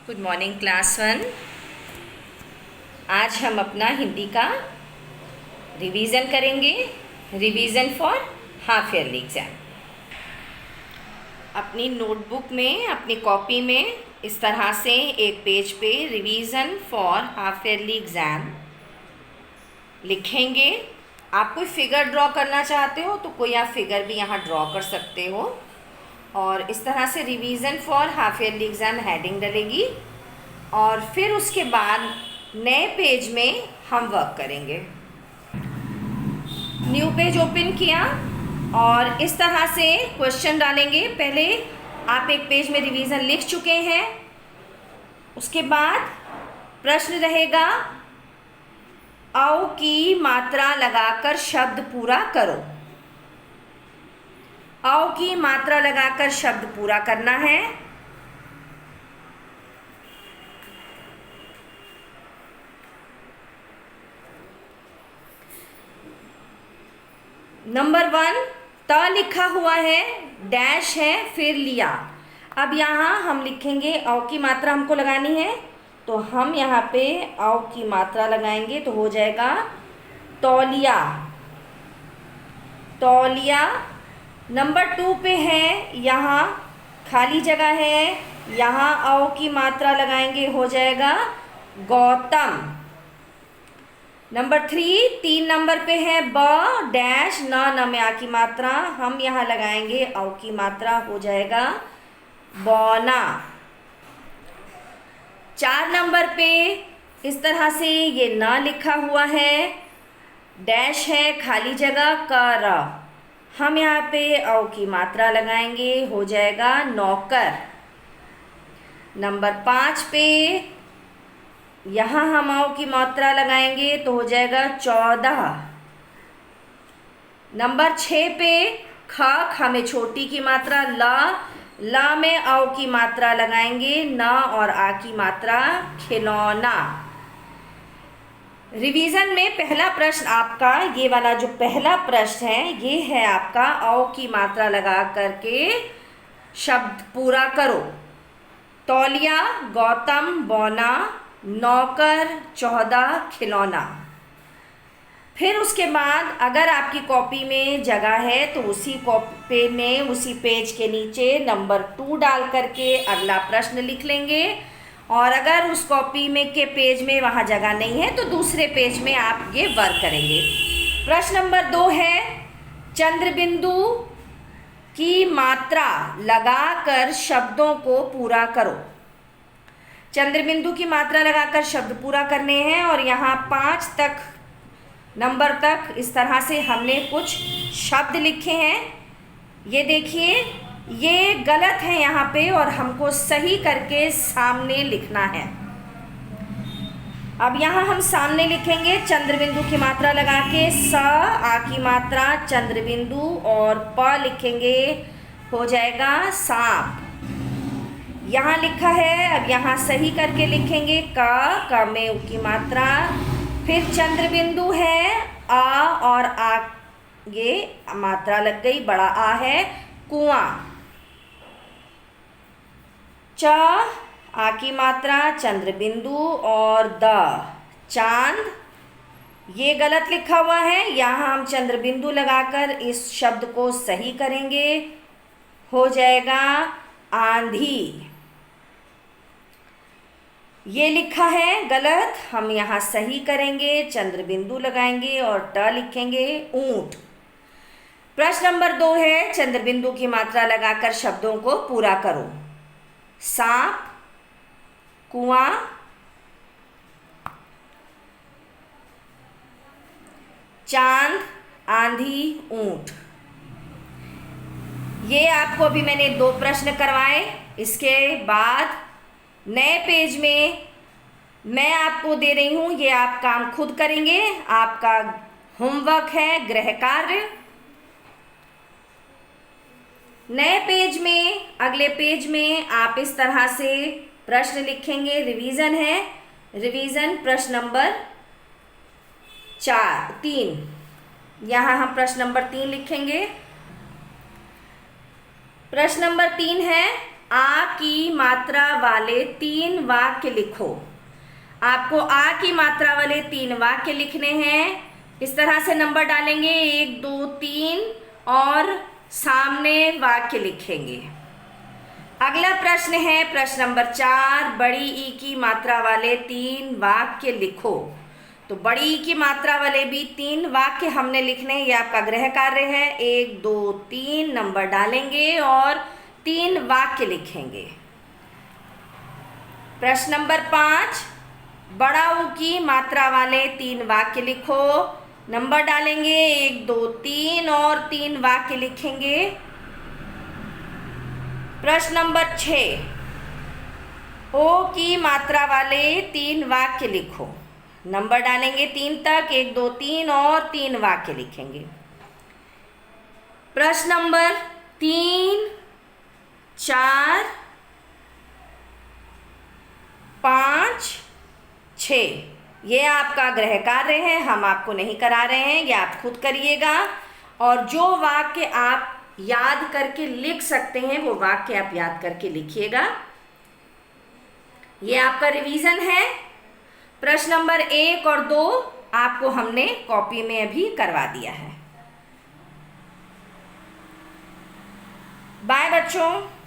Good morning class 1। आज हम अपना हिंदी का रिवीजन करेंगे। Revision for half yearly exam. अपनी नोटबुक में, अपनी कॉपी में इस तरह से एक पेज पे revision for half yearly exam लिखेंगे। आप कोई फिगर ड्रॉ करना चाहते हो तो कोई आप फिगर भी यहाँ ड्रॉ कर सकते हो और इस तरह से revision for half yearly exam heading डलेगी और फिर उसके बाद नए पेज में हम वर्क करेंगे। न्यू पेज ओपन किया और इस तरह से क्वेश्चन डालेंगे। पहले आप एक पेज में रिवीजन लिख चुके हैं, उसके बाद प्रश्न रहेगा औ की मात्रा लगाकर शब्द पूरा करो। औ की मात्रा लगाकर शब्द पूरा करना है। नंबर 1 त लिखा हुआ है, डैश है, फिर लिया। अब यहाँ हम लिखेंगे औ की मात्रा हमको लगानी है तो हम यहाँ पे औ की मात्रा लगाएंगे तो हो जाएगा तौलिया। तौलिया। नंबर 2 पे है, यहाँ खाली जगह है, यहाँ औ की मात्रा लगाएंगे हो जाएगा गौतम। नंबर 3 नंबर पे है ब डैश न में आ की मात्रा, हम यहाँ लगाएंगे औ की मात्रा हो जाएगा बौना। 4 नंबर पे इस तरह से ये न लिखा हुआ है, डैश है, खाली जगह कर, हम यहाँ पे औ की मात्रा लगाएंगे हो जाएगा नौकर। नंबर 5 पे यहाँ हम औ की मात्रा लगाएंगे तो हो जाएगा 14। नंबर 6 पे ख में छोटी की मात्रा ल में औ की मात्रा लगाएंगे, न और आ की मात्रा खिलौना। रिवीजन में पहला प्रश्न आपका, ये वाला जो पहला प्रश्न है ये है आपका औ की मात्रा लगा करके शब्द पूरा करो। तौलिया, गौतम, बौना, नौकर, 14, खिलौना। फिर उसके बाद अगर आपकी कॉपी में जगह है तो उसी कॉपी में, उसी पेज के नीचे नंबर 2 डाल करके अगला प्रश्न लिख लेंगे और अगर उस कॉपी में के पेज में वहाँ जगह नहीं है तो दूसरे पेज में आप ये वर्क करेंगे। प्रश्न नंबर 2 है, चंद्रबिंदु की मात्रा लगाकर शब्दों को पूरा करो। चंद्रबिंदु की मात्रा लगाकर शब्द पूरा करने हैं और यहाँ 5 तक नंबर तक इस तरह से हमने कुछ शब्द लिखे हैं। ये देखिए, ये गलत है यहाँ पे और हमको सही करके सामने लिखना है। अब यहाँ हम सामने लिखेंगे चंद्रबिंदु की मात्रा लगा के, स आ की मात्रा चंद्रबिंदु और प लिखेंगे हो जाएगा सांप। यहाँ लिखा है, अब यहाँ सही करके लिखेंगे क में उ की मात्रा, फिर चंद्रबिंदु है आ और आ ये मात्रा लग गई, बड़ा आ है, कुआं। च आ की मात्रा चंद्रबिंदु और द चांद, ये गलत लिखा हुआ है, यहाँ हम चंद्रबिंदु लगाकर इस शब्द को सही करेंगे हो जाएगा आंधी। ये लिखा है गलत, हम यहाँ सही करेंगे, चंद्रबिंदु लगाएंगे और ट लिखेंगे ऊंट। प्रश्न नंबर 2 है, चंद्रबिंदु की मात्रा लगाकर शब्दों को पूरा करो। सांप, कुआं, चांद, आंधी, ऊंट। ये आपको अभी मैंने 2 प्रश्न करवाए। इसके बाद नए पेज में मैं आपको दे रही हूँ, ये आप काम खुद करेंगे, आपका होमवर्क है, गृह कार्य। नए पेज में, अगले पेज में आप इस तरह से प्रश्न लिखेंगे। रिवीजन है, रिवीजन प्रश्न नंबर 3, यहाँ हम प्रश्न नंबर 3 लिखेंगे। प्रश्न नंबर 3 है, आ की मात्रा वाले 3 वाक्य लिखो। आपको आ की मात्रा वाले 3 वाक्य लिखने हैं। इस तरह से नंबर डालेंगे 1 2 3 और सामने वाक्य लिखेंगे। अगला प्रश्न है प्रश्न नंबर 4, बड़ी ई की मात्रा वाले 3 वाक्य लिखो। तो बड़ी ई की मात्रा वाले भी 3 वाक्य हमने लिखने हैं। ये आपका गृह कार्य है। 1 2 3 नंबर डालेंगे और 3 वाक्य लिखेंगे। प्रश्न नंबर 5, बड़ा ऊ की मात्रा वाले 3 वाक्य लिखो। नंबर डालेंगे 1 2 3 और 3 वाक्य लिखेंगे। प्रश्न नंबर 6, ओ की मात्रा वाले 3 वाक्य लिखो। नंबर डालेंगे 3 तक, 1 2 3 और 3 वाक्य लिखेंगे। प्रश्न नंबर 3 4 5 6 ये आपका गृह कार्य है, हम आपको नहीं करा रहे हैं, ये आप खुद करिएगा। और जो वाक्य आप याद करके लिख सकते हैं वो वाक्य आप याद करके लिखिएगा। ये आपका रिवीजन है। प्रश्न नंबर 1 और 2 आपको हमने कॉपी में अभी करवा दिया है। बाय बच्चों।